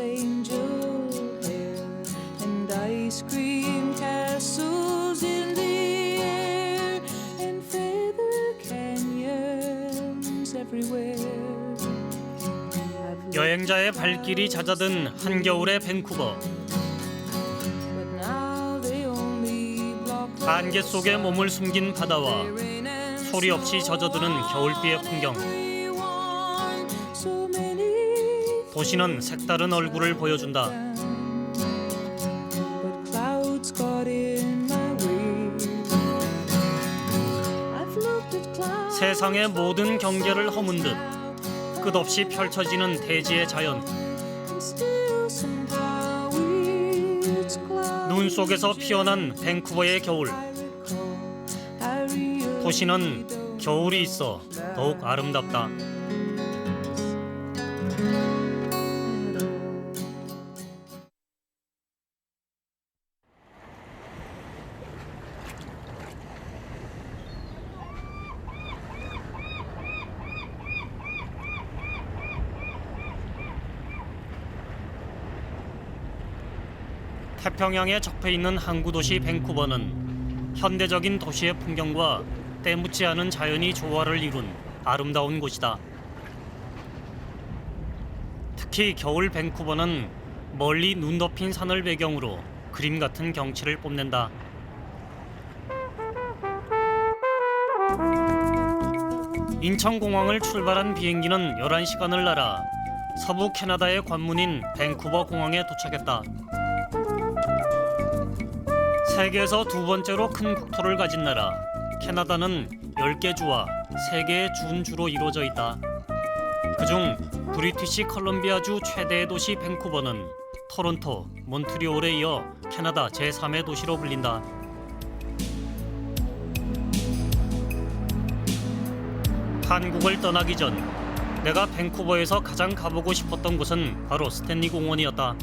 angel hair and ice cream castles in the air and feather canyons everywhere. 여행자의 발길이 잦아든 한겨울의 밴쿠버. 안개 속에 몸을 숨긴 바다와 소리 없이 젖어드는 겨울비의 풍경. 도시는 색다른 얼굴을 보여준다. 세상의 모든 경계를 허문 듯 끝없이 펼쳐지는 대지의 자연. 눈 속에서 피어난 밴쿠버의 겨울. 도시는 겨울이 있어 더욱 아름답다. 태평양에 접해 있는 항구 도시 밴쿠버는 현대적인 도시의 풍경과 때묻지 않은 자연이 조화를 이룬 아름다운 곳이다. 특히 겨울 밴쿠버는 멀리 눈 덮인 산을 배경으로 그림 같은 경치를 뽐낸다. 인천공항을 출발한 비행기는 11시간을 날아 서부 캐나다의 관문인 밴쿠버 공항에 도착했다. 세계에서 두 번째로 큰 국토를 가진 나라 캐나다는 10개 주와 3개의 준주로 이루어져 있다. 그중 브리티시 컬럼비아주 최대의 도시 밴쿠버는 토론토, 몬트리올에 이어 캐나다 제3의 도시로 불린다. 한국을 떠나기 전 내가 밴쿠버에서 가장 가보고 싶었던 곳은 바로 스탠리 공원이었다.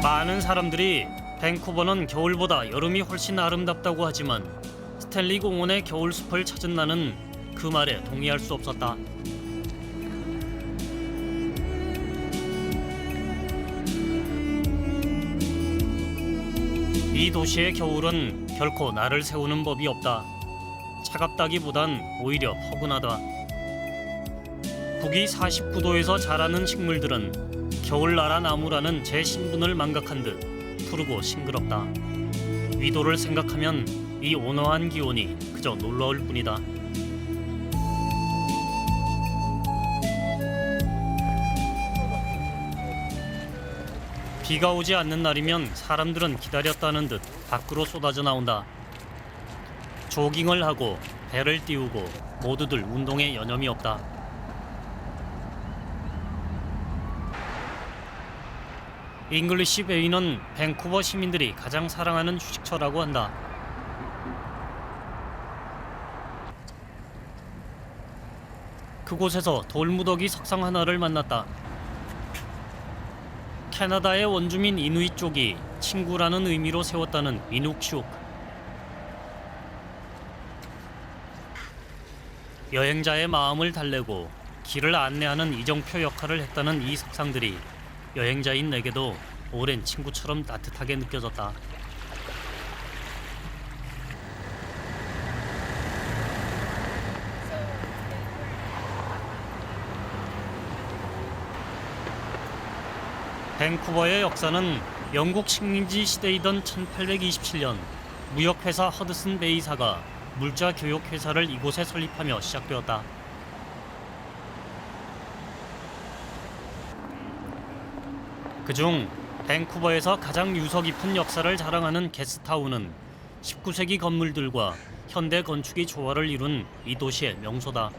많은 사람들이 밴쿠버는 겨울보다 여름이 훨씬 아름답다고 하지만 스탠리 공원의 겨울숲을 찾은 나는 그 말에 동의할 수 없었다. 이 도시의 겨울은 결코 나를 세우는 법이 없다. 차갑다기보단 오히려 포근하다. 북위 49도에서 자라는 식물들은 겨울나라 나무라는 제 신분을 망각한 듯 푸르고 싱그럽다. 위도를 생각하면 이 온화한 기온이 그저 놀라울 뿐이다. 비가 오지 않는 날이면 사람들은 기다렸다는 듯 밖으로 쏟아져 나온다. 조깅을 하고 배를 띄우고 모두들 운동에 여념이 없다. 잉글리시 베이는 밴쿠버 시민들이 가장 사랑하는 휴식처라고 한다. 그곳에서 돌무더기 석상 하나를 만났다. 캐나다의 원주민 이누잇 쪽이 친구라는 의미로 세웠다는 이눅슈크. 여행자의 마음을 달래고 길을 안내하는 이정표 역할을 했다는 이 석상들이 여행자인 내게도 오랜 친구처럼 따뜻하게 느껴졌다. 밴쿠버의 역사는 영국 식민지 시대이던 1827년 무역회사 허드슨 베이사가 물자교육회사를 이곳에 설립하며 시작되었다. 그중 밴쿠버에서 가장 유서 깊은 역사를 자랑하는 게스트타운은 19세기 건물들과 현대 건축이 조화를 이룬 이 도시의 명소다.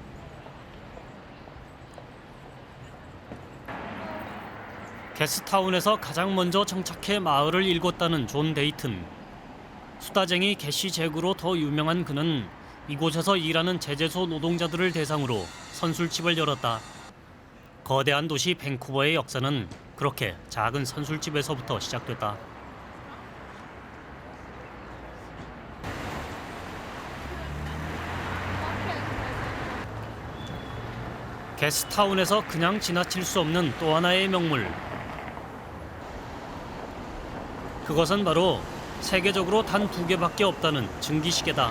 게스트타운에서 가장 먼저 정착해 마을을 일궜다는 존 데이튼. 수다쟁이 게시 제구로 더 유명한 그는 이곳에서 일하는 제재소 노동자들을 대상으로 선술집을 열었다. 거대한 도시 밴쿠버의 역사는 그렇게 작은 선술집에서부터 시작됐다. 게스트타운에서 그냥 지나칠 수 없는 또 하나의 명물. 그것은 바로 세계적으로 단 2개밖에 없다는 증기시계다.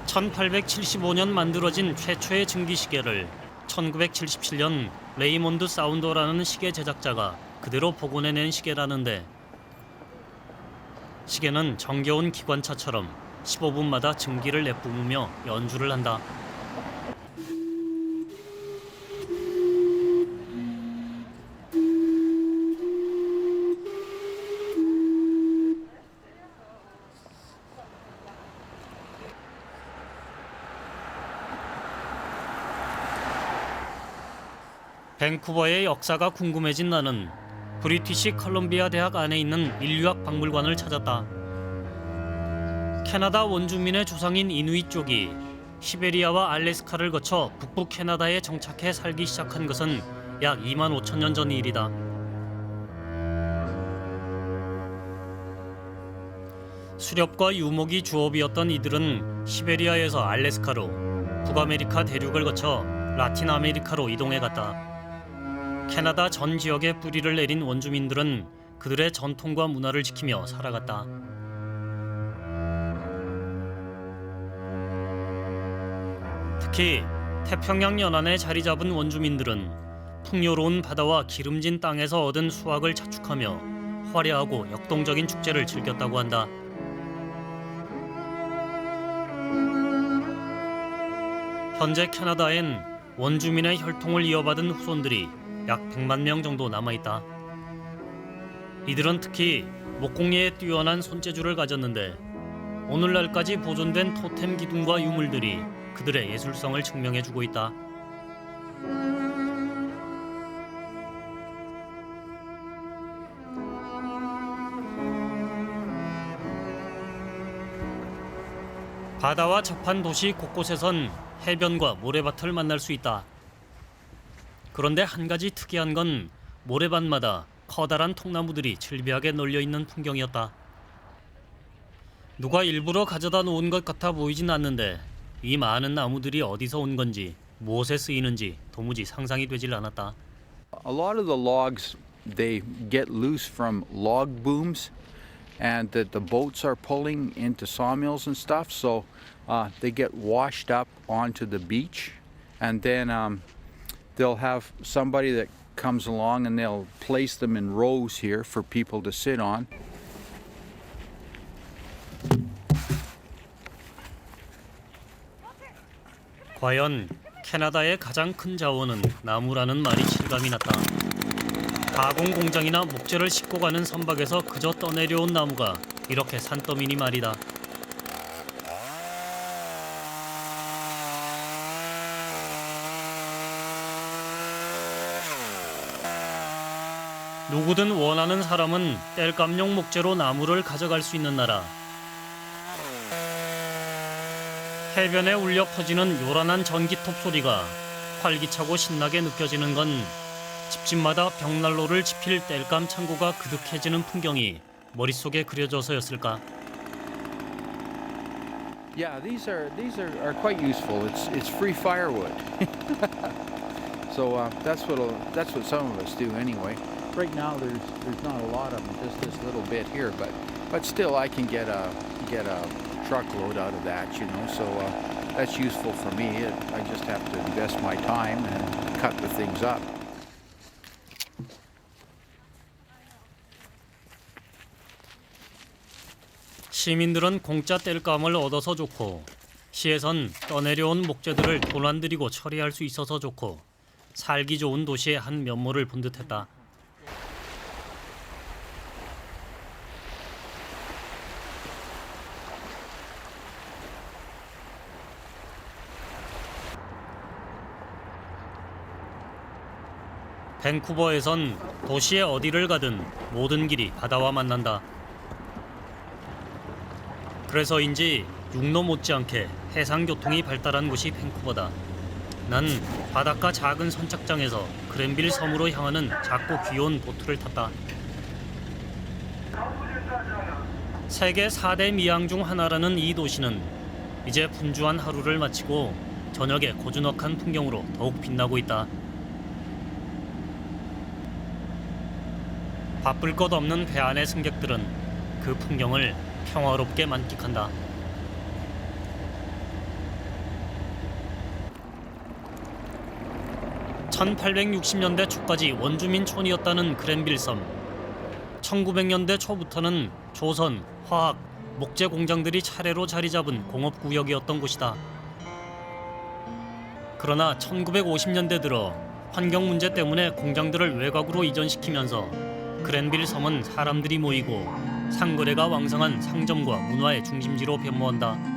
1875년 만들어진 최초의 증기시계를 1977년 레이몬드 사운더라는 시계 제작자가 그대로 복원해낸 시계라는데, 시계는 정겨운 기관차처럼 15분마다 증기를 내뿜으며 연주를 한다. 밴쿠버의 역사가 궁금해진 나는 브리티시 컬럼비아 대학 안에 있는 인류학 박물관을 찾았다. 캐나다 원주민의 조상인 이누이 쪽이 시베리아와 알래스카를 거쳐 북부 캐나다에 정착해 살기 시작한 것은 약 2만 5천 년 전 일이다. 수렵과 유목이 주업이었던 이들은 시베리아에서 알래스카로, 북아메리카 대륙을 거쳐 라틴 아메리카로 이동해 갔다. 캐나다 전 지역에 뿌리를 내린 원주민들은 그들의 전통과 문화를 지키며 살아갔다. 특히 태평양 연안에 자리 잡은 원주민들은 풍요로운 바다와 기름진 땅에서 얻은 수확을 자축하며 화려하고 역동적인 축제를 즐겼다고 한다. 현재 캐나다엔 원주민의 혈통을 이어받은 후손들이 약 100만 명 정도 남아있다. 이들은 특히 목공예에 뛰어난 손재주를 가졌는데, 오늘날까지 보존된 토템 기둥과 유물들이 그들의 예술성을 증명해주고 있다. 바다와 접한 도시 곳곳에선 해변과 모래밭을 만날 수 있다. 그런데 한 가지 특이한 건 모래밭마다 커다란 통나무들이 질비하게 널려있는 풍경이었다. 누가 일부러 가져다 놓은 것 같아 보이진 않는데, 이 많은 나무들이 어디서 온 건지, 무엇에 쓰이는지 도무지 상상이 되질 않았다. A lot of the logs, they get loose from log booms and that the boats are pulling into sawmills and stuff, so they get washed up onto the beach, and then they'll have somebody that comes along and they'll place them in rows here for people to sit on. 과연 캐나다의 가장 큰 자원은 나무라는 말이 실감이 났다. 가공 공장이나 목재를 싣고 가는 선박에서 그저 떠내려온 나무가 이렇게 산더미니 말이다. 누구든 원하는 사람은 땔감용 목재로 나무를 가져갈 수 있는 나라. 해변에 울려 퍼지는 요란한 전기톱 소리가 활기차고 신나게 느껴지는 건 집집마다 벽난로를 지필 땔감 창고가 그득해지는 풍경이 머릿속에 그려져서였을까. Yeah, these are quite useful. It's free firewood. So that's what some of us do anyway. Right now there's not a lot of them, just this little bit here, but still I can get a truckload out of that, you know. So that's useful for me. I just have to invest my time and cut the things up. 시민들은 공짜 땔감을 얻어서 좋고, 시에선 떠내려온 목재들을 돈 안 들이고 처리할 수 있어서 좋고, 살기 좋은 도시의 한 면모를 본 듯했다. 밴쿠버에선 도시의 어디를 가든 모든 길이 바다와 만난다. 그래서인지 육로 못지않게 해상교통이 발달한 곳이 밴쿠버다. 난 바닷가 작은 선착장에서 그랜빌 섬으로 향하는 작고 귀여운 보트를 탔다. 세계 4대 미항 중 하나라는 이 도시는 이제 분주한 하루를 마치고 저녁에 고즈넉한 풍경으로 더욱 빛나고 있다. 바쁠 것 없는 배 안의 승객들은 그 풍경을 평화롭게 만끽한다. (1860년대) 초까지 원주민촌이었다는 그랜빌 섬. 1900년대 초부터는 조선, 화학, 목재 공장들이 차례로 자리 잡은 공업구역이었던 곳이다. 그러나 1950년대 들어 환경 문제 때문에 공장들을 외곽으로 이전시키면서 그랜빌 섬은 사람들이 모이고 상거래가 왕성한 상점과 문화의 중심지로 변모한다.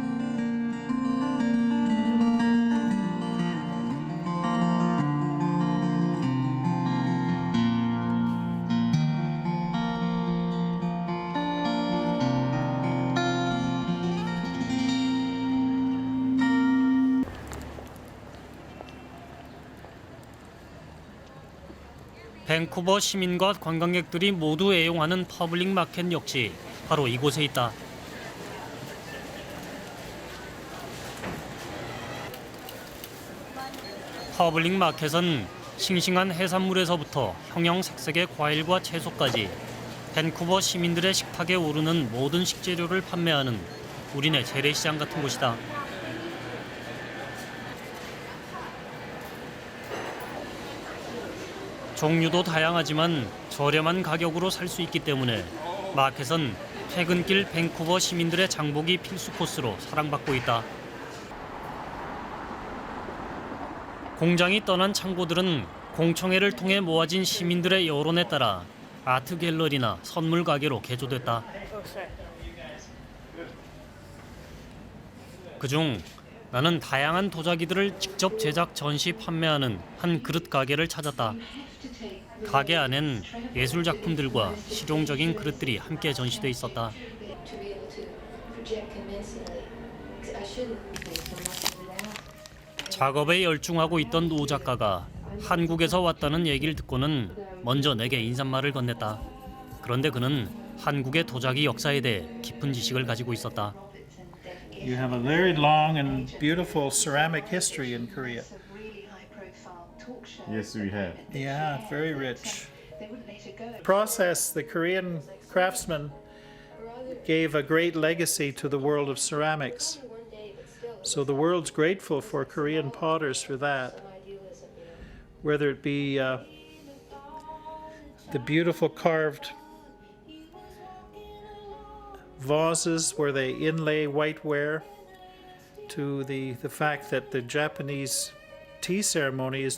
밴쿠버 시민과 관광객들이 모두 애용하는 퍼블릭 마켓 역시 바로 이곳에 있다. 퍼블릭 마켓은 싱싱한 해산물에서부터 형형색색의 과일과 채소까지 밴쿠버 시민들의 식탁에 오르는 모든 식재료를 판매하는 우리네 재래시장 같은 곳이다. 종류도 다양하지만 저렴한 가격으로 살 수 있기 때문에 마켓은 퇴근길 밴쿠버 시민들의 장보기 필수 코스로 사랑받고 있다. 공장이 떠난 창고들은 공청회를 통해 모아진 시민들의 여론에 따라 아트 갤러리나 선물 가게로 개조됐다. 그중 나는 다양한 도자기들을 직접 제작 전시 판매하는 한 그릇 가게를 찾았다. 가게 안엔 예술 작품들과 실용적인 그릇들이 함께 전시돼 있었다. 작업에 열중하고 있던 노 작가가 한국에서 왔다는 얘기를 듣고는 먼저 내게 인사말을 건넸다. 그런데 그는 한국의 도자기 역사에 대해 깊은 지식을 가지고 있었다. You have a very long and beautiful ceramic history in Korea. Yes, we have. Yeah, very rich. Process, the Korean craftsmen gave a great legacy to the world of ceramics. So the world's grateful for Korean potters for that. Whether it be the beautiful carved vases where they inlay whiteware, to the fact that the Japanese tea ceremony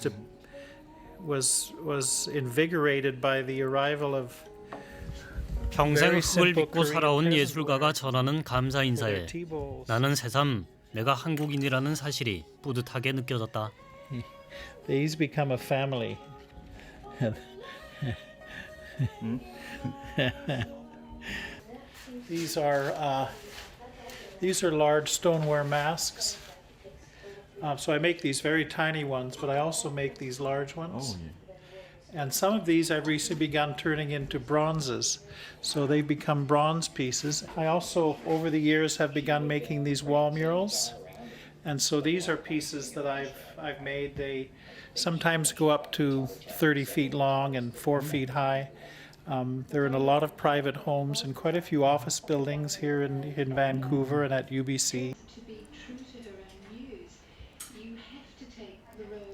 was invigorated by the arrival of 평생 흙을 믿고 살아온 예술가가 전하는 감사 인사에 tea bowls. 나는 새삼 내가 한국인이라는 사실이 뿌듯하게 느껴졌다. These become a family. These are large stoneware masks. So I make these very tiny ones, but I also make these large ones. Oh, yeah. And some of these I've recently begun turning into bronzes. So they become bronze pieces. I also, over the years, have begun making these wall murals. And so these are pieces that I've made. They sometimes go up to 30 feet long and 4 feet high. They're in a lot of private homes and quite a few office buildings here in Vancouver and at UBC.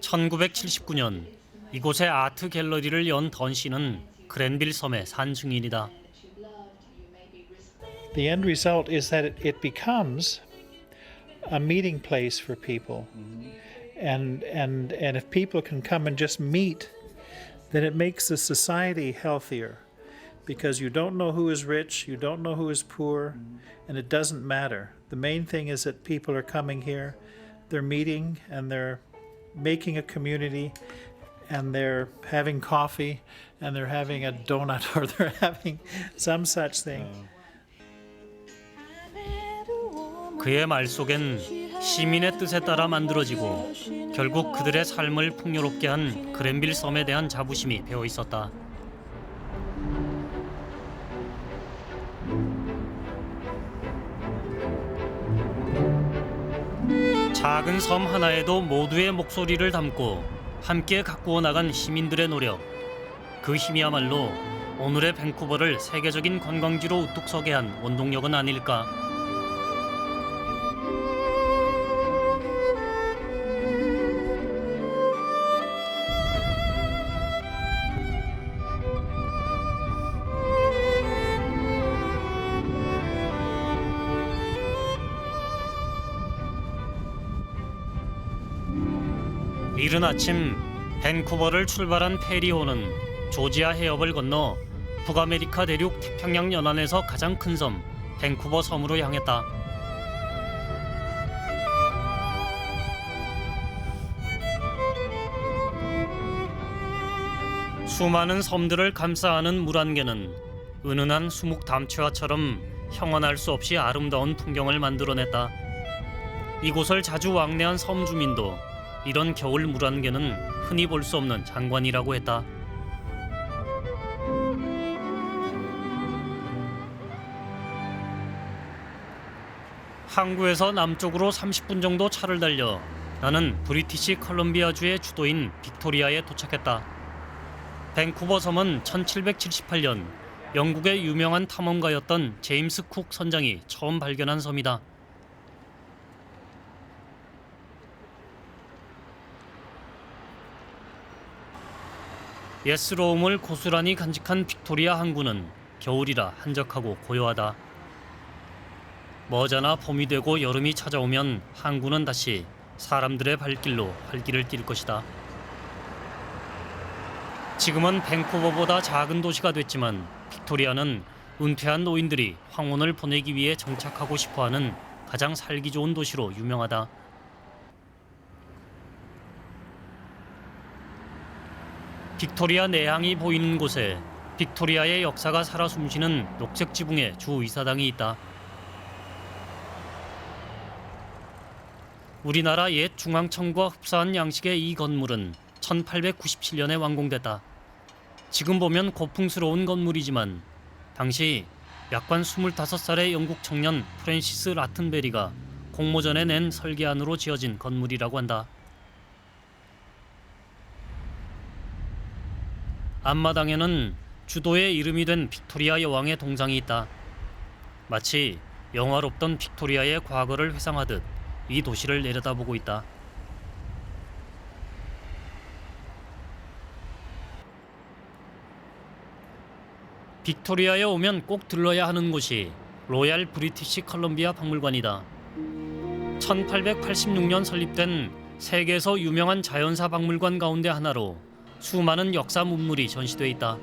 1979년 이곳에 아트 갤러리를 연 던 씨는 그랜빌 섬의 산 증인이다. The end result is that it becomes a meeting place for people. And if people can come and just meet, then it makes the society healthier. Because you don't know who is rich, you don't know who is poor, and it doesn't matter. The main thing is that people are coming here, they're meeting, and they're making a community, and they're having coffee, and they're having a donut, or they're having some such thing. 그의 말 속엔 시민의 뜻에 따라 만들어지고 결국 그들의 삶을 풍요롭게 한 그랜빌 섬에 대한 자부심이 배어 있었다. 작은 섬 하나에도 모두의 목소리를 담고 함께 가꾸어 나간 시민들의 노력. 그 힘이야말로 오늘의 밴쿠버를 세계적인 관광지로 우뚝 서게 한 원동력은 아닐까. 이른 아침 밴쿠버를 출발한 페리호는 조지아 해협을 건너 북아메리카 대륙 태평양 연안에서 가장 큰 섬 밴쿠버 섬으로 향했다. 수많은 섬들을 감싸안은 물안개는 은은한 수묵 담채화처럼 형언할 수 없이 아름다운 풍경을 만들어냈다. 이곳을 자주 왕래한 섬 주민도 이런 겨울 물안개는 흔히 볼 수 없는 장관이라고 했다. 항구에서 남쪽으로 30분 정도 차를 달려 나는 브리티시 컬럼비아주의 주도인 빅토리아에 도착했다. 밴쿠버 섬은 1778년 영국의 유명한 탐험가였던 제임스 쿡 선장이 처음 발견한 섬이다. 예스로움을 고스란히 간직한 빅토리아 항구는 겨울이라 한적하고 고요하다. 머지않아 봄이 되고 여름이 찾아오면 항구는 다시 사람들의 발길로 활기를 띨 것이다. 지금은 밴쿠버보다 작은 도시가 됐지만 빅토리아는 은퇴한 노인들이 황혼을 보내기 위해 정착하고 싶어하는 가장 살기 좋은 도시로 유명하다. 빅토리아 내항이 보이는 곳에 빅토리아의 역사가 살아 숨쉬는 녹색 지붕의 주의사당이 있다. 우리나라 옛 중앙청과 흡사한 양식의 이 건물은 1897년에 완공됐다. 지금 보면 고풍스러운 건물이지만 당시 약관 25살의 영국 청년 프랜시스 라튼베리가 공모전에 낸 설계안으로 지어진 건물이라고 한다. 앞마당에는 주도의 이름이 된 빅토리아 여왕의 동상이 있다. 마치 영화롭던 빅토리아의 과거를 회상하듯 이 도시를 내려다보고 있다. 빅토리아에 오면 꼭 들러야 하는 곳이 로얄 브리티시 컬럼비아 박물관이다. 1886년 설립된 세계에서 유명한 자연사 박물관 가운데 하나로 수많은 역사 문물이 전시돼 있다.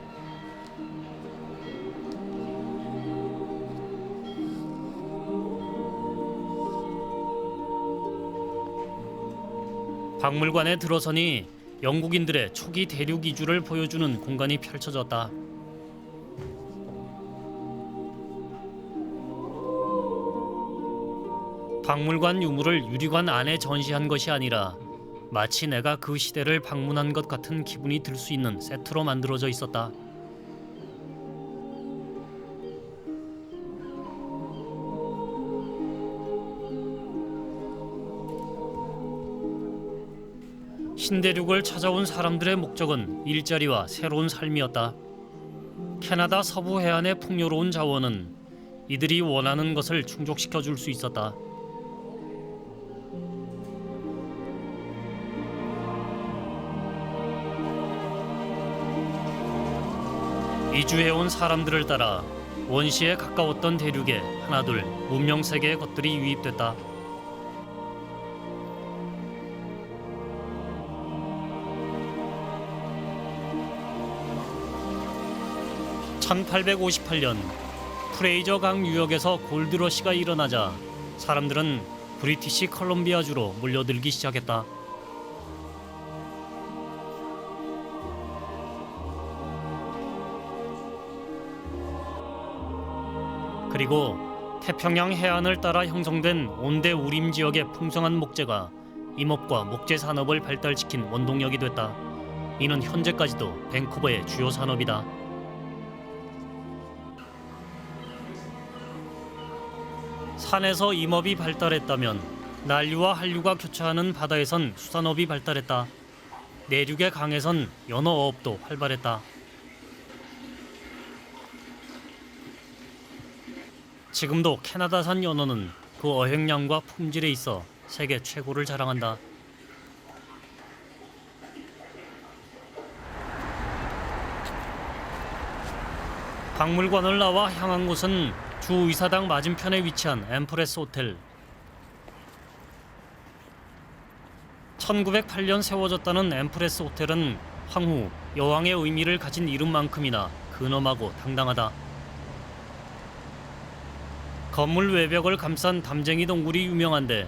박물관에 들어서니 영국인들의 초기 대륙 이주를 보여주는 공간이 펼쳐졌다. 박물관 유물을 유리관 안에 전시한 것이 아니라 마치 내가 그 시대를 방문한 것 같은 기분이 들 수 있는 세트로 만들어져 있었다. 신대륙을 찾아온 사람들의 목적은 일자리와 새로운 삶이었다. 캐나다 서부 해안의 풍요로운 자원은 이들이 원하는 것을 충족시켜 줄 수 있었다. 이주해온 사람들을 따라 원시에 가까웠던 대륙에 하나둘 문명세계의 것들이 유입됐다. (1858년) 프레이저 강 유역에서 골드러시가 일어나자 사람들은 브리티시 컬럼비아주로 몰려들기 시작했다. 그리고 태평양 해안을 따라 형성된 온대 우림 지역의 풍성한 목재가 임업과 목재 산업을 발달시킨 원동력이 됐다. 이는 현재까지도 밴쿠버의 주요 산업이다. 산에서 임업이 발달했다면 난류와 한류가 교차하는 바다에선 수산업이 발달했다. 내륙의 강에선 연어어업도 활발했다. 지금도 캐나다산 연어는 그 어획량과 품질에 있어 세계 최고를 자랑한다. 박물관을 나와 향한 곳은 주 의사당 맞은편에 위치한 엠프레스 호텔. 1908년 세워졌다는 엠프레스 호텔은 황후 여왕의 의미를 가진 이름만큼이나 근엄하고 당당하다. 건물 외벽을 감싼 담쟁이 동굴이 유명한데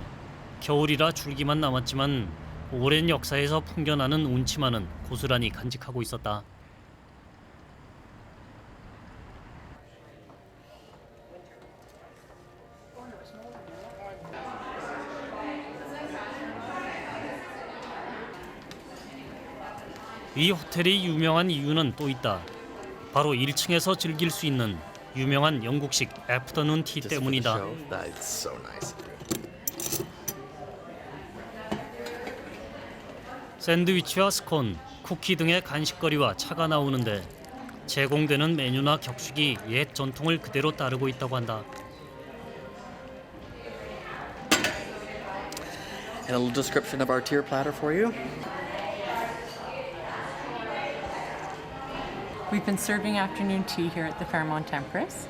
겨울이라 줄기만 남았지만 오랜 역사에서 풍겨나는 운치만은 고스란히 간직하고 있었다. 이 호텔이 유명한 이유는 또 있다. 바로 1층에서 즐길 수 있는 유명한 영국식 애프터눈 티 때문이다. That's so nice. 샌드위치와 스콘, 쿠키 등의 간식거리와 차가 나오는데 제공되는 메뉴나 격식이 옛 전통을 그대로 따르고 있다고 한다. And a little description of our tier platter for you. We've been serving afternoon tea here at the Fairmont Empress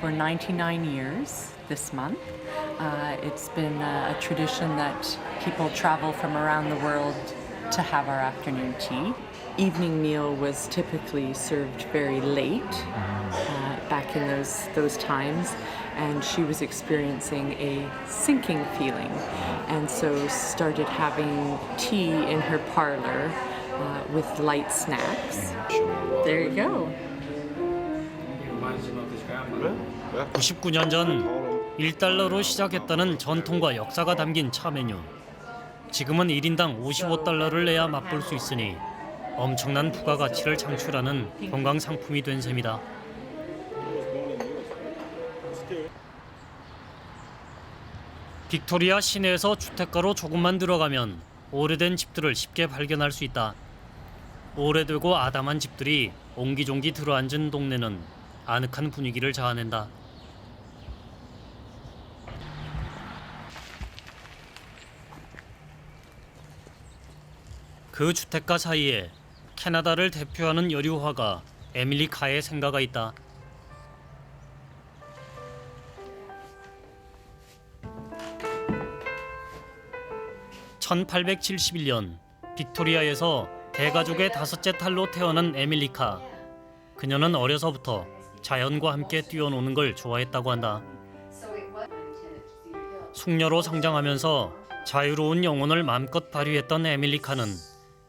for 99 years this month. It's been a tradition that people travel from around the world to have our afternoon tea. Evening meal was typically served very late back in those times, and she was experiencing a sinking feeling, and so started having tea in her parlor with light snacks. There you go. 99년 전 1달러로 시작했다는 전통과 역사가 담긴 차 메뉴. 지금은 1인당 55달러를 내야 맛볼 수 있으니 엄청난 부가가치를 창출하는 관광 상품이 된 셈이다. 빅토리아 시내에서 주택가로 조금만 들어가면 오래된 집들을 쉽게 발견할 수 있다. 오래되고 아담한 집들이 옹기종기 들어앉은 동네는 아늑한 분위기를 자아낸다. 그 주택가 사이에 캐나다를 대표하는 여류화가 에밀리 카의 생가가 있다. (1871년) 빅토리아에서 대가족의 5째 딸로 태어난 에밀리 카. 그녀는 어려서부터 자연과 함께 뛰어노는 걸 좋아했다고 한다. 숙녀로 성장하면서 자유로운 영혼을 마음껏 발휘했던 에밀리 카는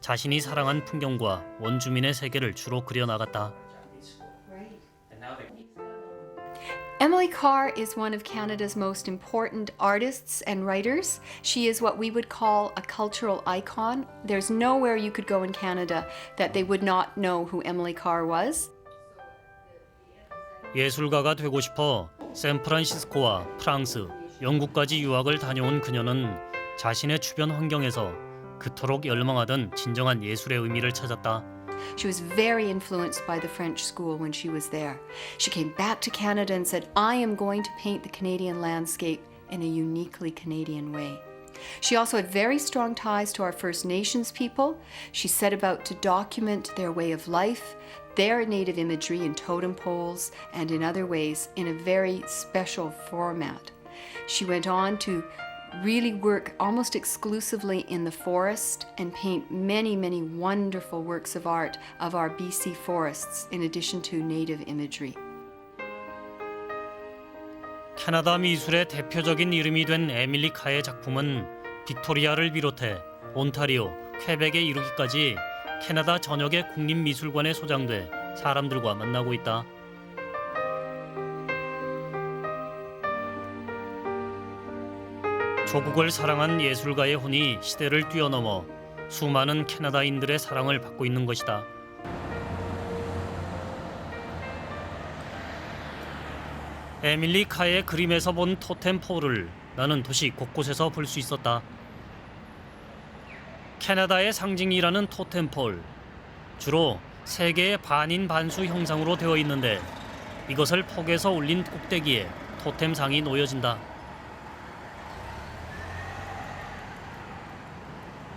자신이 사랑한 풍경과 원주민의 세계를 주로 그려나갔다. Emily Carr is one of Canada's most important artists and writers. She is what we would call a cultural icon. There's nowhere you could go in Canada that they would not know who Emily Carr was. 예술가가 되고 싶어 샌프란시스코와 프랑스, 영국까지 유학을 다녀온 그녀는 자신의 주변 환경에서 그토록 열망하던 진정한 예술의 의미를 찾았다. She was very influenced by the French school when she was there. She came back to Canada and said, I am going to paint the Canadian landscape in a uniquely Canadian way. She also had very strong ties to our First Nations people. She set about to document their way of life, their native imagery in totem poles and in other ways in a very special format. She went on to really work almost exclusively in the forest and paint many, many wonderful works of art of our BC forests in addition to native imagery. 캐나다 미술의 대표적인 이름이 된 에밀리 카의 작품은 빅토리아를 비롯해 온타리오, 퀘벡에 이르기까지 캐나다 전역의 국립미술관에 소장돼 사람들과 만나고 있다. 조국을 사랑한 예술가의 혼이 시대를 뛰어넘어 수많은 캐나다인들의 사랑을 받고 있는 것이다. 에밀리 카의 그림에서 본 토템 폴을 나는 도시 곳곳에서 볼 수 있었다. 캐나다의 상징이라는 토템폴. 주로 3개의 반인 반수 형상으로 되어 있는데 이것을 폭에서 올린 꼭대기에 토템상이 놓여진다.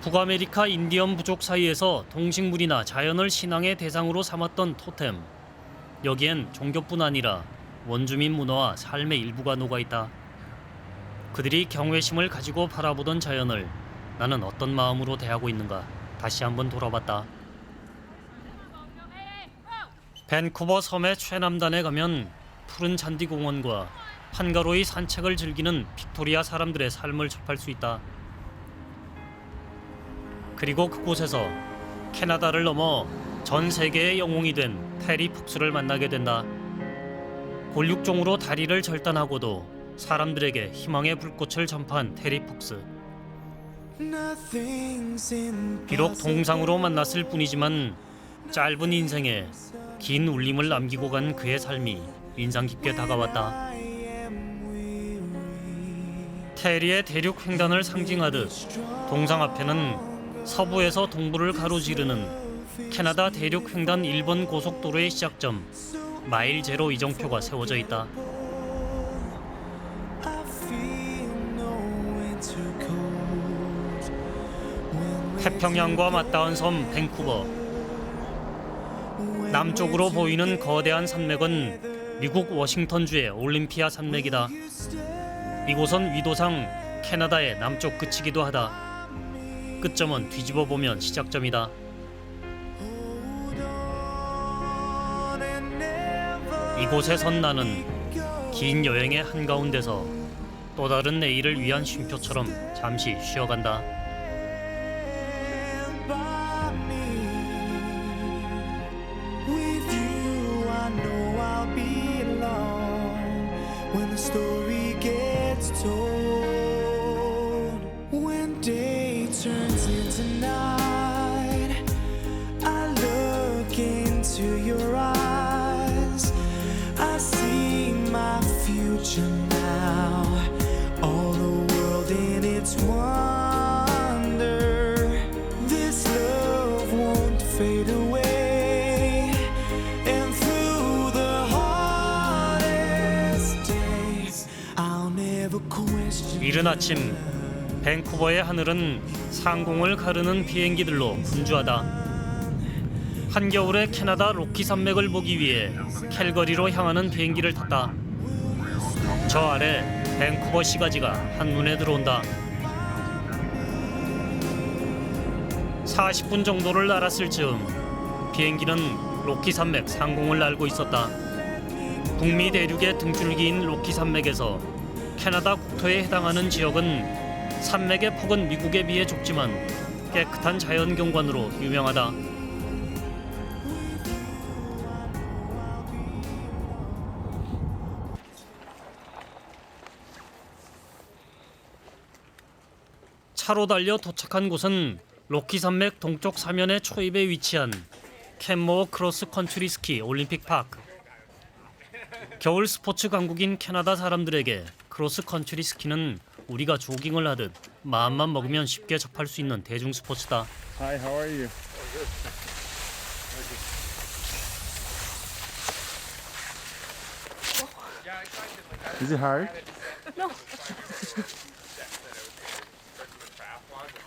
북아메리카 인디언 부족 사이에서 동식물이나 자연을 신앙의 대상으로 삼았던 토템. 여기엔 종교뿐 아니라 원주민 문화와 삶의 일부가 녹아있다. 그들이 경외심을 가지고 바라보던 자연을 나는 어떤 마음으로 대하고 있는가 다시 한번 돌아봤다. 밴쿠버 섬의 최남단에 가면 푸른 잔디공원과 한가로이 산책을 즐기는 빅토리아 사람들의 삶을 접할 수 있다. 그리고 그곳에서 캐나다를 넘어 전 세계의 영웅이 된 테리 푹스를 만나게 된다. 골육종으로 다리를 절단하고도 사람들에게 희망의 불꽃을 전파한 테리 푹스. 비록 동상으로 만났을 뿐이지만 짧은 인생에 긴 울림을 남기고 간 그의 삶이 인상 깊게 다가왔다. 테리의 대륙 횡단을 상징하듯 동상 앞에는 서부에서 동부를 가로지르는 캐나다 대륙 횡단 1번 고속도로의 시작점 마일 제로 이정표가 세워져 있다. 태평양과 맞닿은 섬 밴쿠버. 남쪽으로 보이는 거대한 산맥은 미국 워싱턴주의 올림피아 산맥이다. 이곳은 위도상 캐나다의 남쪽 끝이기도 하다. 끝점은 뒤집어 보면 시작점이다. 이곳에 선 나는 긴 여행의 한가운데서 또 다른 내일을 위한 쉼표처럼 잠시 쉬어간다. Turns into night. I look into your eyes. I see my future now. All the world in its wonder. This love won't fade away. And through the hardest days, I'll never question. 이른 아침 밴쿠버의 하늘은 상공을 가르는 비행기들로 분주하다. 한겨울에 캐나다 로키 산맥을 보기 위해 캘거리로 향하는 비행기를 탔다. 저 아래 밴쿠버 시가지가 한눈에 들어온다. 40분 정도를 날았을 즈음 비행기는 로키 산맥 상공을 날고 있었다. 북미 대륙의 등줄기인 로키 산맥에서 캐나다 국토에 해당하는 지역은 산맥의 폭은 미국에 비해 좁지만 깨끗한 자연 경관으로 유명하다. 차로 달려 도착한 곳은 로키 산맥 동쪽 사면의 초입에 위치한 캔모어 크로스 컨트리 스키 올림픽 파크. 겨울 스포츠 강국인 캐나다 사람들에게 크로스 컨트리 스키는 우리가 조깅을 하듯 마음만 먹으면 쉽게 접할 수 있는 대중 스포츠다. Hi, how are you? Is it hard?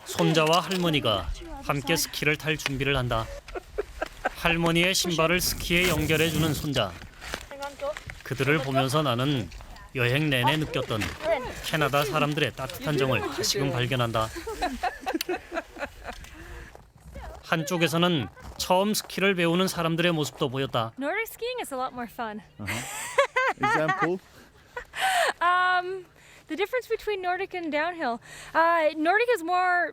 손자와 할머니가 함께 스키를 탈 준비를 한다. 할머니의 신발을 스키에 연결해주는 손자. 그들을 보면서 나는 여행 내내 느꼈던 캐나다 사람들의 따뜻한 정을 다시금 발견한다. 한쪽에서는 처음 스키를 배우는 사람들의 모습도 보였다. Nordic skiing is a lot more fun. Example? The difference between Nordic and downhill. Nordic is more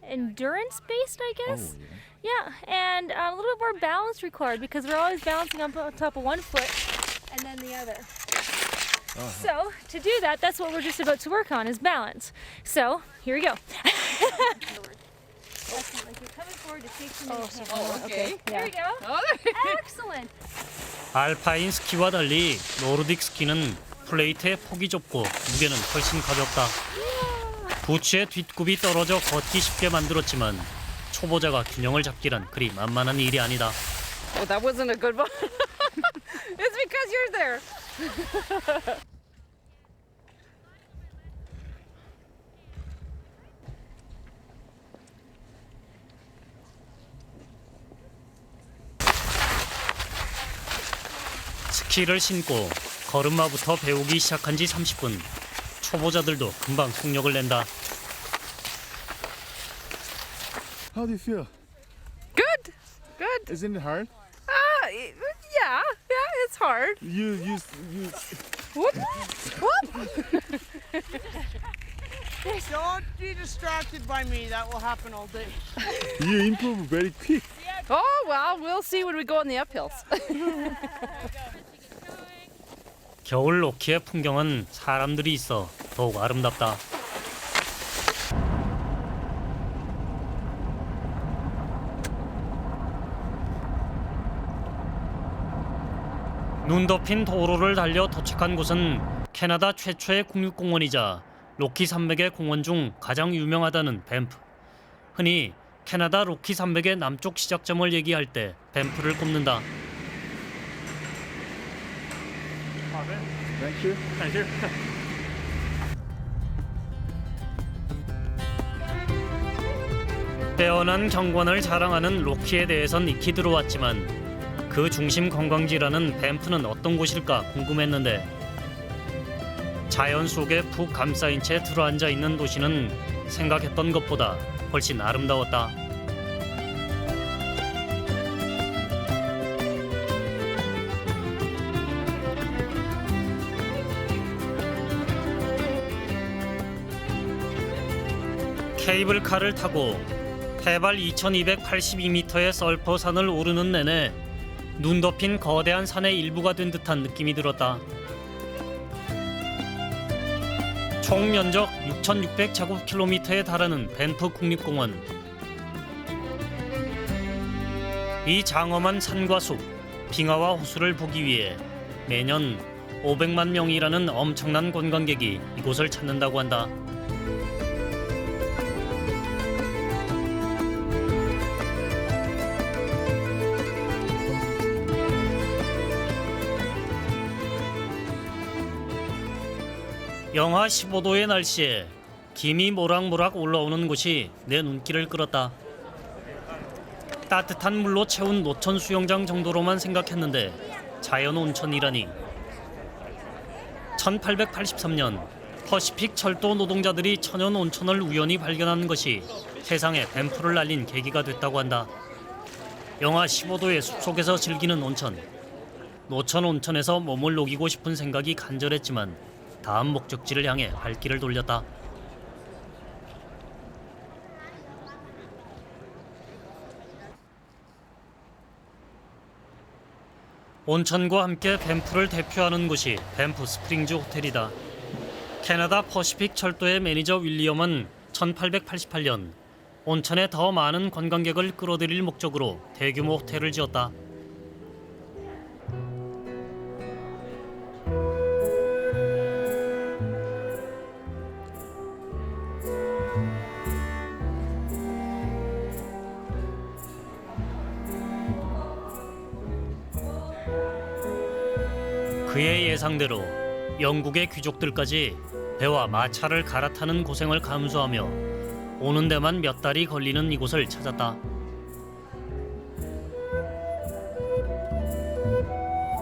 endurance based, I guess. Oh, yeah, and a little bit more balance required because we're always balancing up on top of one foot and then the other. So to do that, that's what we're just about to work on is balance. So here we go. Excellent. Like you're coming forward to take some minutes. Okay. There we go. Excellent. 알파인 스키와 달리 노르딕 스키는 플레이트의 폭이 좁고 무게는 훨씬 가볍다. 부츠의 뒷굽이 떨어져 걷기 쉽게 만들었지만 초보자가 균형을 잡기란 그리 만만한 일이 아니다. Oh, that wasn't a good one. It's because you're there. 스키를 신고 걸음마부터 배우기 시작한 지 30분. 초보자들도 금방 속력을 낸다. How do you feel? Good. Good. Isn't it hard? Yeah, it's hard. You Whoop. Whoop. Don't be distracted by me. That will happen all day. you improve very quick. Oh, well, we'll see when we go on the uphills. 겨울 로키의 풍경은 사람들이 있어 더욱 아름답다. 눈 덮인 도로를 달려 도착한 곳은 캐나다 최초의 국립공원이자 로키 산맥의 공원 중 가장 유명하다는 밴프. 흔히 캐나다 로키 산맥의 남쪽 시작점을 얘기할 때 밴프를 꼽는다. Thank you. 빼어난 경관을 자랑하는 로키에 대해선 익히 들어왔지만 그 중심 관광지라는 밴프는 어떤 곳일까 궁금했는데 자연 속에 푹 감싸인 채 들어앉아 있는 도시는 생각했던 것보다 훨씬 아름다웠다. 케이블카를 타고 해발 2282m의 썰퍼산을 오르는 내내 눈 덮인 거대한 산의 일부가 된 듯한 느낌이 들었다. 총 면적 6,600제곱킬로미터에 달하는 밴프 국립공원. 이 장엄한 산과 숲, 빙하와 호수를 보기 위해 매년 500만 명이라는 엄청난 관광객이 이곳을 찾는다고 한다. 영하 15도의 날씨에 김이 모락모락 올라오는 곳이 내 눈길을 끌었다. 따뜻한 물로 채운 노천 수영장 정도로만 생각했는데 자연 온천이라니. 1883년 퍼시픽 철도 노동자들이 천연 온천을 우연히 발견한 것이 세상에 밴프를 알린 계기가 됐다고 한다. 영하 15도의 숲속에서 즐기는 온천. 노천 온천에서 몸을 녹이고 싶은 생각이 간절했지만 다음 목적지를 향해 발길을 돌렸다. 온천과 함께 밴프를 대표하는 곳이 밴프 스프링즈 호텔이다. 캐나다 퍼시픽 철도의 매니저 윌리엄은 1888년 온천에 더 많은 관광객을 끌어들일 목적으로 대규모 호텔을 지었다. 그의 예상대로 영국의 귀족들까지 배와 마차를 갈아타는 고생을 감수하며 오는 데만 몇 달이 걸리는 이곳을 찾았다.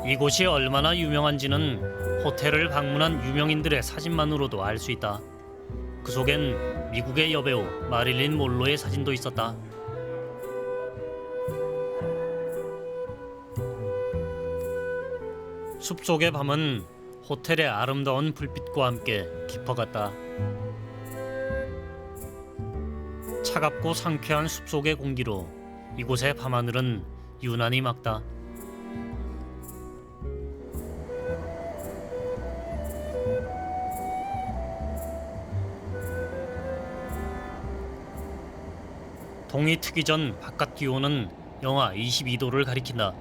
이곳이 얼마나 유명한지는 호텔을 방문한 유명인들의 사진만으로도 알 수 있다. 그 속엔 미국의 여배우 마릴린 몰로의 사진도 있었다. 숲속의 밤은 호텔의 아름다운 불빛과 함께 깊어갔다. 차갑고 상쾌한 숲속의 공기로 이곳의 밤하늘은 유난히 맑다. 동이 트기 전 바깥 기온은 영하 22도를 가리킨다.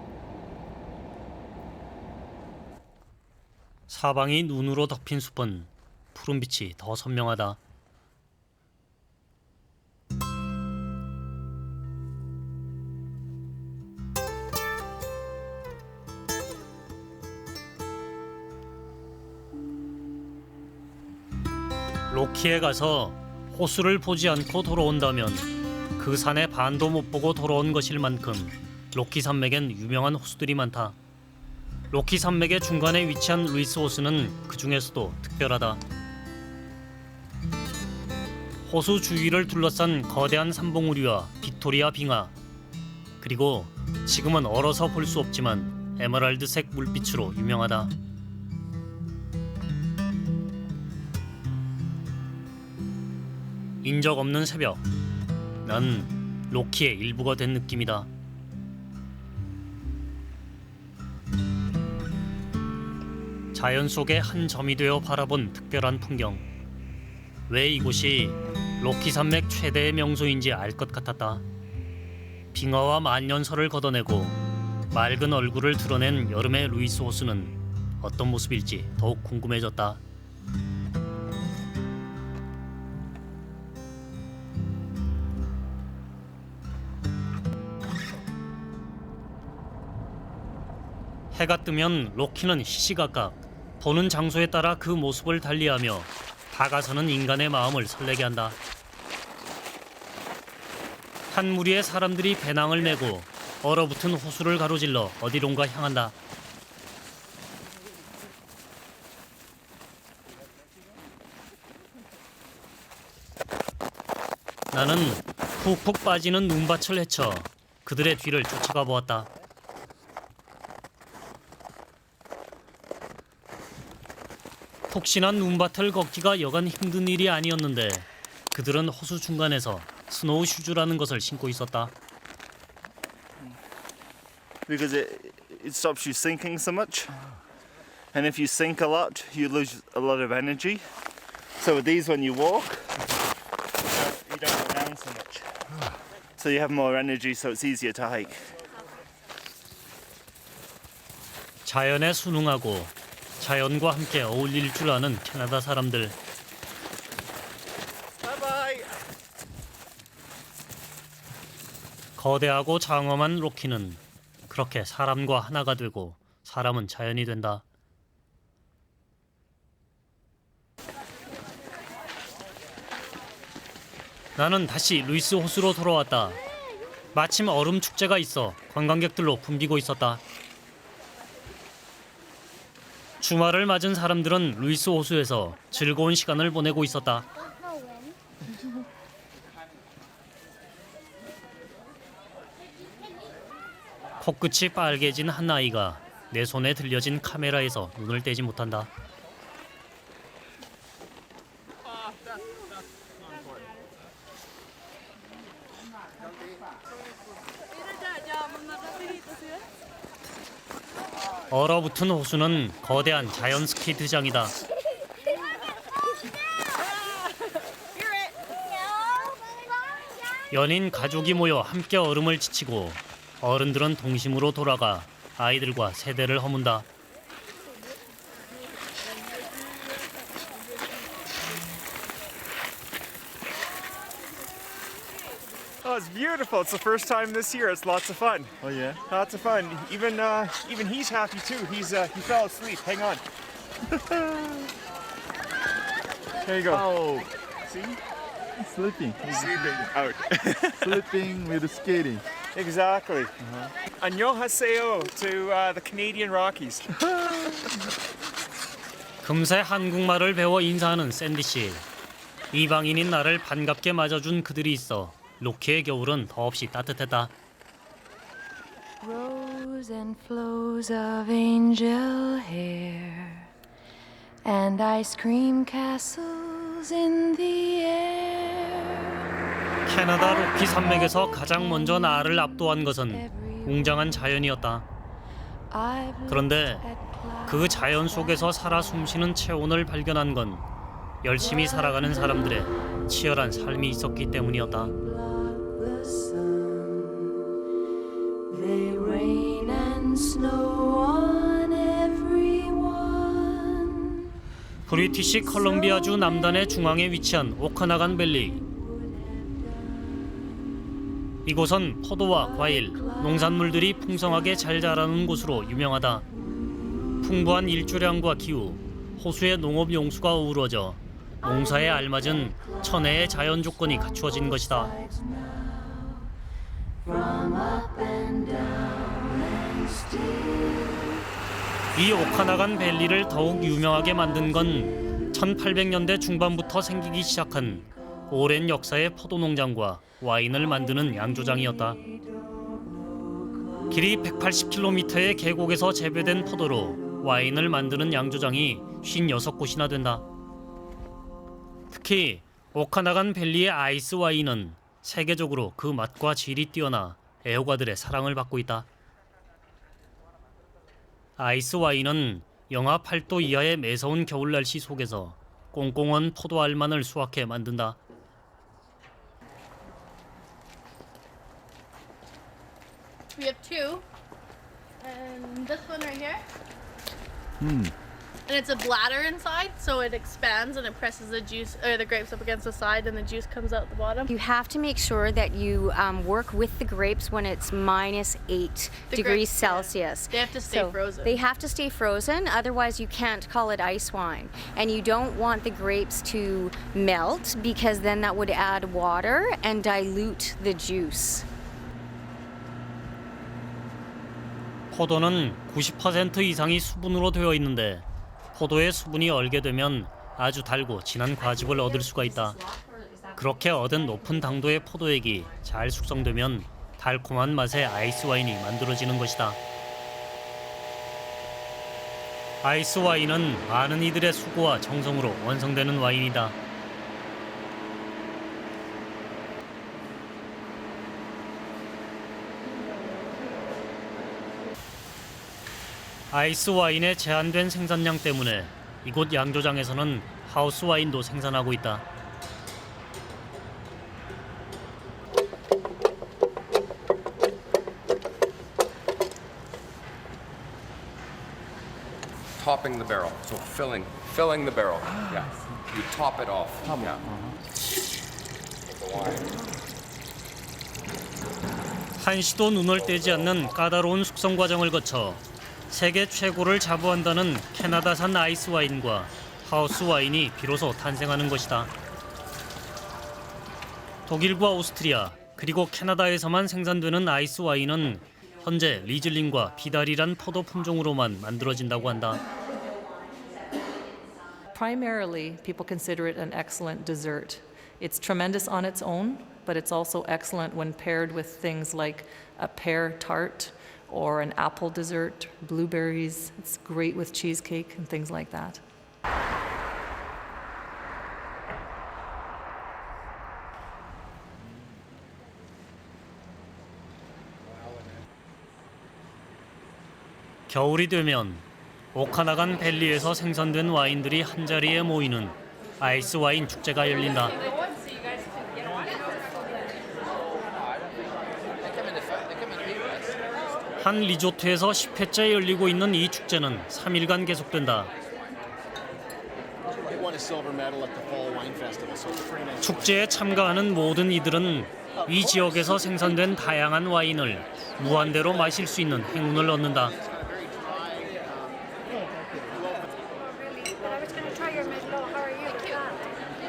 사방이 눈으로 덮인 숲은 푸른빛이 더 선명하다. 로키에 가서 호수를 보지 않고 돌아온다면 그 산의 반도 못 보고 돌아온 것일 만큼 로키 산맥엔 유명한 호수들이 많다. 로키 산맥의 중간에 위치한 루이스 호수는 그 중에서도 특별하다. 호수 주위를 둘러싼 거대한 삼봉우리와 빅토리아 빙하, 그리고 지금은 얼어서 볼 수 없지만 에메랄드색 물빛으로 유명하다. 인적 없는 새벽, 난 로키의 일부가 된 느낌이다. 자연 속의 한 점이 되어 바라본 특별한 풍경. 왜 이곳이 로키 산맥 최대의 명소인지 알 것 같았다. 빙하와 만년설을 걷어내고 맑은 얼굴을 드러낸 여름의 루이스 호수는 어떤 모습일지 더욱 궁금해졌다. 해가 뜨면 로키는 시시각각 보는 장소에 따라 그 모습을 달리하며 다가서는 인간의 마음을 설레게 한다. 한 무리의 사람들이 배낭을 메고 얼어붙은 호수를 가로질러 어디론가 향한다. 나는 푹푹 빠지는 눈밭을 헤쳐 그들의 뒤를 쫓아가 보았다. 폭신한 눈밭을 걷기가 여간 힘든 일이 아니었는데 그들은 호수 중간에서 스노우 슈즈라는 것을 신고 있었다. Because it stops you sinking so much. And if you sink a lot, you lose a lot of energy. So with these, when you walk, you don't go down so much. So you have more energy, so it's easier to hike. 자연에 순응하고 자연과 함께 어울릴 줄 아는 캐나다 사람들. Bye-bye. 거대하고 장엄한 로키는 그렇게 사람과 하나가 되고 사람은 자연이 된다. 나는 다시 루이스 호수로 돌아왔다. 마침 얼음 축제가 있어 관광객들로 붐비고 있었다. 주말을 맞은 사람들은 루이스 호수에서 즐거운 시간을 보내고 있었다. 코끝이 빨개진 한 아이가 내 손에 들려진 카메라에서 눈을 떼지 못한다. 얼어붙은 호수는 거대한 자연 스케이트장이다. 연인 가족이 모여 함께 얼음을 지치고 어른들은 동심으로 돌아가 아이들과 세대를 허문다. Oh, it's beautiful. It's the first time this year. It's lots of fun. Oh yeah? Lots of fun. Even he's happy too. He fell asleep. Hang on. There you go. Oh, See? sleeping. He's sleeping out. Sleeping with skating. Exactly. 안녕하세요 to the Canadian Rockies. 금세 한국말을 배워 인사하는 샌디 씨. 이방인인 나를 반갑게 맞아준 그들이 있어 로키의 겨울은 더없이 따뜻했다. Rows and flows of angel hair and ice cream castles in the air. 캐나다 로키 산맥에서 가장 먼저 나를 압도한 것은 웅장한 자연이었다. 그런데 그 자연 속에서 살아 숨쉬는 체온을 발견한 건 열심히 살아가는 사람들의 치열한 삶이 있었기 때문이었다. They rain and snow on everyone. 브리티시 컬럼비아주 남단의 중앙에 위치한 오카나간 밸리. 이곳은 포도와 과일, 농산물들이 풍성하게 잘 자라는 곳으로 유명하다. 풍부한 일조량과 기후, 호수의 농업 용수가 어우러져 농사에 알맞은 천혜의 자연 조건이 갖추어진 것이다. 이 오카나간 밸리를 더욱 유명하게 만든 건 1800년대 중반부터 생기기 시작한 오랜 역사의 포도 농장과 와인을 만드는 양조장이었다. 길이 180km의 계곡에서 재배된 포도로 와인을 만드는 양조장이 56곳이나 된다. 특히 오카나간 밸리의 아이스 와인은 세계적으로 그 맛과 질이 뛰어나 애호가들의 사랑을 받고 있다. 아이스 와인은 영하 8도 이하의 매서운 겨울 날씨 속에서 꽁꽁한 포도 알만을 수확해 만든다. We have two, and this one right here. And it's a bladder inside, so it expands and it presses the juice or the grapes up against the side, and the juice comes out the bottom. You have to make sure that you work with the grapes when it's -8 degrees Celsius. They have to stay frozen. They have to stay frozen, otherwise you can't call it ice wine. And you don't want the grapes to melt because then that would add water and dilute the juice. 포도는 90% 이상이 수분으로 되어 있는데 포도의 수분이 얼게 되면 아주 달고 진한 과즙을 얻을 수가 있다. 그렇게 얻은 높은 당도의 포도액이 잘 숙성되면 달콤한 맛의 아이스 와인이 만들어지는 것이다. 아이스 와인은 많은 이들의 수고와 정성으로 완성되는 와인이다. 아이스 와인의 제한된 생산량 때문에 이곳 양조장에서는 하우스 와인도 생산하고 있다. Topping the barrel, so filling the barrel. Yeah, you top it off. Yeah. The wine. 한시도 눈을 떼지 않는 까다로운 숙성 과정을 거쳐 세계 최고를 자부한다는 캐나다산 아이스 와인과 하우스 와인이 비로소 탄생하는 것이다. 독일과 오스트리아 그리고 캐나다에서만 생산되는 아이스 와인은 현재 리즐링과 비달이란 포도 품종으로만 만들어진다고 한다. Primarily, people consider it an excellent dessert. It's tremendous on its own, but it's also excellent when paired with things like a pear tart or an apple dessert, blueberries. It's great with cheesecake and things like that. 겨울이 되면 오카나간 밸리에서 생산된 와인들이 한자리에 모이는 아이스 와인 축제가 열린다. 한 리조트에서 10회째 열리고 있는 이 축제는 3일간 계속된다. 축제에 참가하는 모든 이들은 이 지역에서 생산된 다양한 와인을 무한대로 마실 수 있는 행운을 얻는다.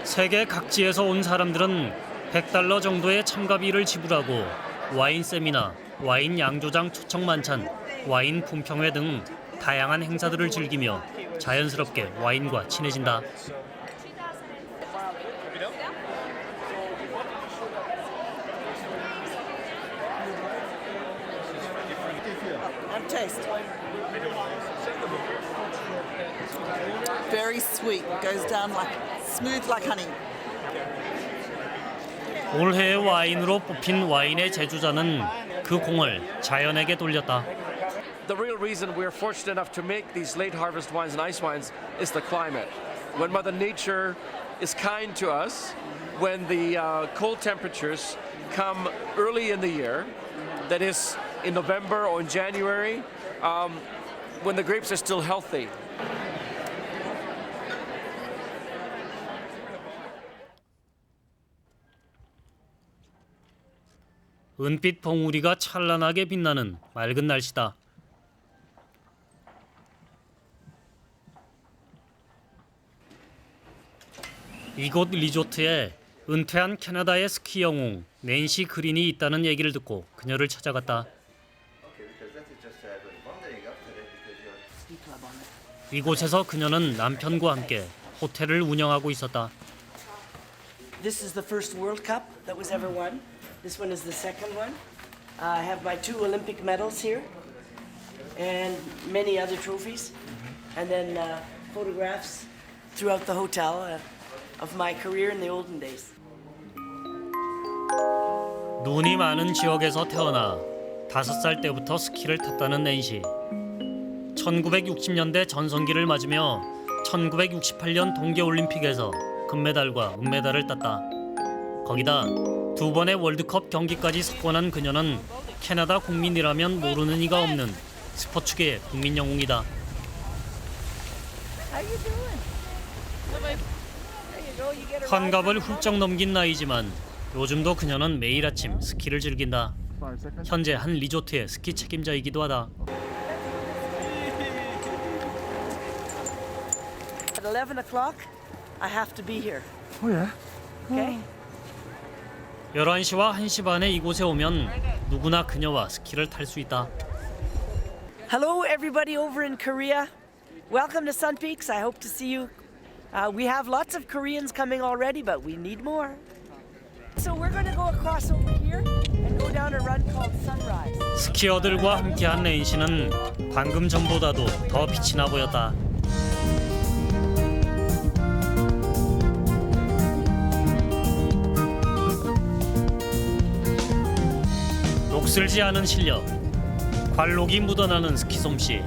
세계 각지에서 온 사람들은 $100 정도의 참가비를 지불하고 와인 세미나, 와인 양조장 초청 만찬, 와인 품평회 등 다양한 행사들을 즐기며 자연스럽게 와인과 친해진다. Taste. Very sweet. Goes down like smooth like honey. 올해의 와인으로 뽑힌 와인의 제조자는 그 공을 자연에게 돌렸다. The real reason we're fortunate enough to make these late harvest wines and ice wines is the climate. When Mother Nature is kind to us, when the cold temperatures come early in the year, that is in November or in January, when the grapes are still healthy. 은빛 봉우리가 찬란하게 빛나는 맑은 날씨다. 이곳 리조트에 은퇴한 캐나다의 스키 영웅 낸시 그린이 있다는 얘기를 듣고 그녀를 찾아갔다. 이곳에서 그녀는 남편과 함께 호텔을 운영하고 있었다. This is the first World Cup that was ever won. This one is the second one. I have my 2 Olympic medals here and many other trophies. And then photographs throughout the hotel of my career in the olden days. 눈이 많은 지역에서 태어나 5살 때부터 스키를 탔다는 낸시. 1960년대 전성기를 맞으며 1968년 동계올림픽에서 금메달과 은메달을 땄다. 거기다 2번의 월드컵 경기까지 석권한 그녀는 캐나다 국민이라면 모르는 이가 없는 스포츠계의 국민 영웅이다. 환갑을 훌쩍 넘긴 나이지만 요즘도 그녀는 매일 아침 스키를 즐긴다. 현재 한 리조트의 스키 책임자이기도 하다. At 11 o'clock, I have to be here. Oh yeah. Okay? 11시와 1시 반에 이곳에 오면 누구나 그녀와 스키를 탈 수 있다. Hello, everybody over in Korea. Welcome to Sun Peaks. I hope to see you. We have lots of Koreans coming already, but we need more. So we're going to go across over here and go down a run called Sunrise. 스키어들과 함께한 낸시는 방금 전보다도 더 빛이 나 보였다. 녹슬지 않은 실력, 관록이 묻어나는 스키 솜씨.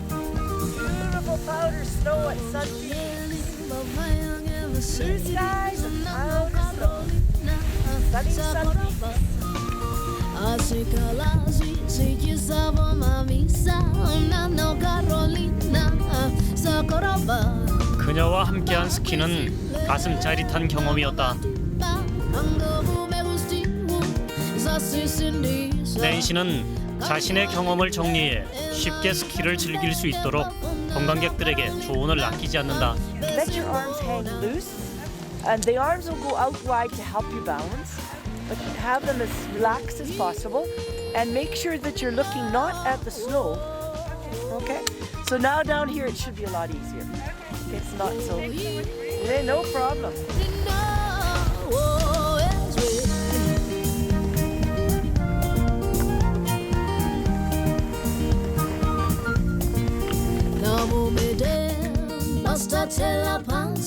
Beautiful powder snow at Sun Peaks. Blue skies and powder snow. Sunny Sun Peaks. 그녀와 함께한 스키는 가슴 짜릿한 경험이었다. 낸시는 자신의 경험을 정리해 쉽게 스키를 즐길 수 있도록 관광객들에게 조언을 아끼지 않는다. Let your arms hang loose, and the arms will go out wide to help you balance. But have them as relaxed as possible, and make sure that you're looking not at the snow. Okay. So now down here it should be a lot easier. It's not so. Yeah, no problem.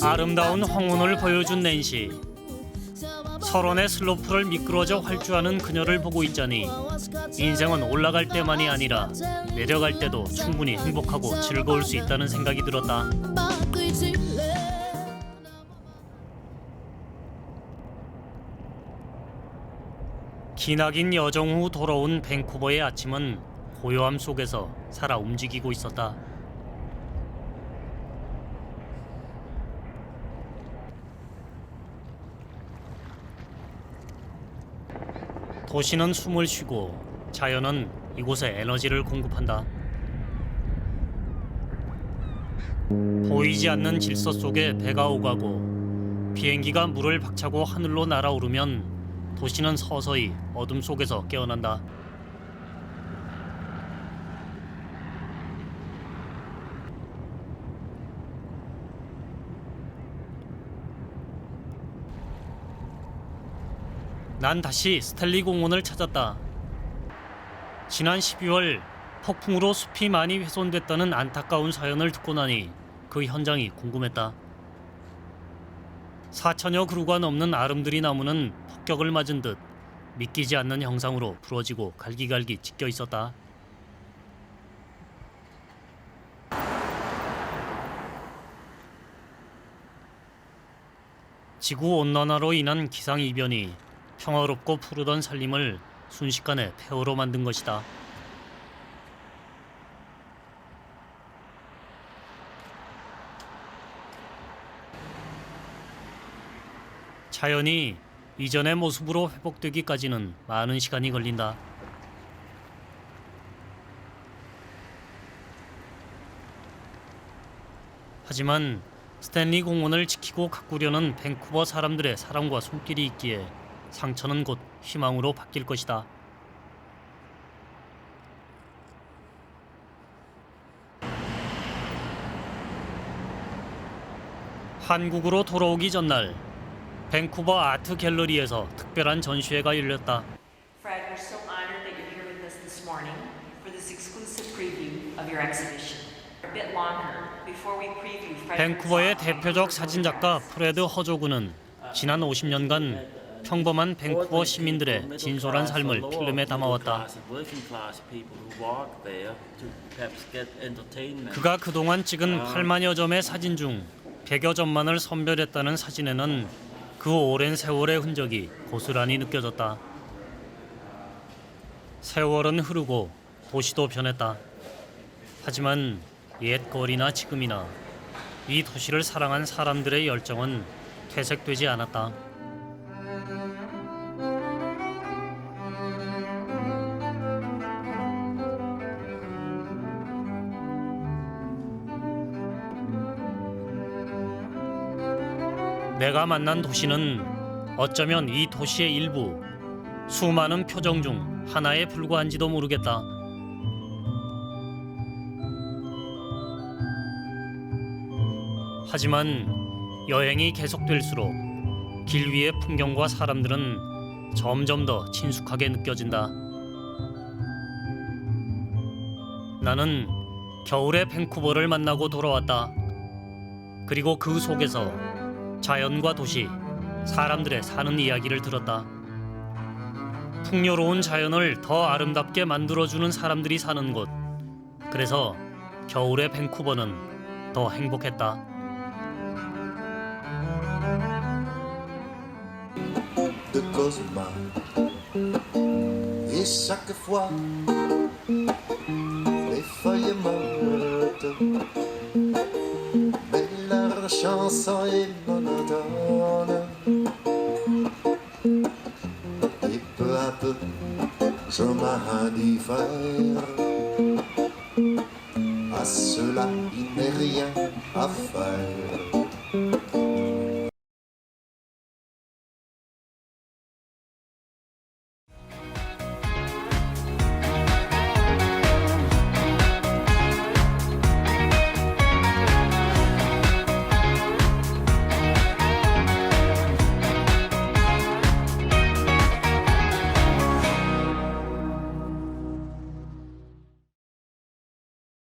아름다운 황혼을 보여준 낸시. 설원의 슬로프를 미끄러져 활주하는 그녀를 보고 있자니 인생은 올라갈 때만이 아니라 내려갈 때도 충분히 행복하고 즐거울 수 있다는 생각이 들었다. 기나긴 여정 후 돌아온 밴쿠버의 아침은 고요함 속에서 살아 움직이고 있었다. 도시는 숨을 쉬고 자연은 이곳에 에너지를 공급한다. 보이지 않는 질서 속에 배가 오가고 비행기가 물을 박차고 하늘로 날아오르면 도시는 서서히 어둠 속에서 깨어난다. 난 다시 스탠리 공원을 찾았다. 지난 12월 폭풍으로 숲이 많이 훼손됐다는 안타까운 사연을 듣고 나니 그 현장이 궁금했다. 4천여 그루가 넘는 아름드리 나무는 폭격을 맞은 듯 믿기지 않는 형상으로 부러지고 갈기갈기 찢겨 있었다. 지구온난화로 인한 기상이변이 평화롭고 푸르던 살림을 순식간에 폐허로 만든 것이다. 자연이 이전의 모습으로 회복되기까지는 많은 시간이 걸린다. 하지만 스탠리 공원을 지키고 가꾸려는 밴쿠버 사람들의 사랑과 손길이 있기에 상처는 곧 희망으로 바뀔 것이다. 한국으로 돌아오기 전날 밴쿠버 아트 갤러리에서 특별한 전시회가 열렸다. Fred, we're so honored that you're here with us this morning for this exclusive preview of your exhibition. A bit longer before we preview Fred. 밴쿠버의 대표적 사진작가 프레드 허조그는 지난 50년간 평범한 밴쿠버 시민들의 진솔한 삶을 필름에 담아왔다. 그가 그동안 찍은 8만여 점의 사진 중 100여 점만을 선별했다는 사진에는 그 오랜 세월의 흔적이 고스란히 느껴졌다. 세월은 흐르고 도시도 변했다. 하지만 옛 거리나 지금이나 이 도시를 사랑한 사람들의 열정은 퇴색되지 않았다. 내가 만난 도시는 어쩌면 이 도시의 일부, 수많은 표정 중 하나에 불과한지도 모르겠다. 하지만 여행이 계속될수록 길 위의 풍경과 사람들은 점점 더 친숙하게 느껴진다. 나는 겨울의 밴쿠버를 만나고 돌아왔다. 그리고 그 속에서 자연과 도시, 사람들의 사는 이야기를 들었다. 풍요로운 자연을 더 아름답게 만들어주는 사람들이 사는 곳. 그래서 겨울의 밴쿠버는 더 행복했다. De Cosma. Et chaque fois, les feuilles mortes, mais leur chanson est monotone. Et peu à peu, je m'indiffère. À cela, il n'est rien à faire.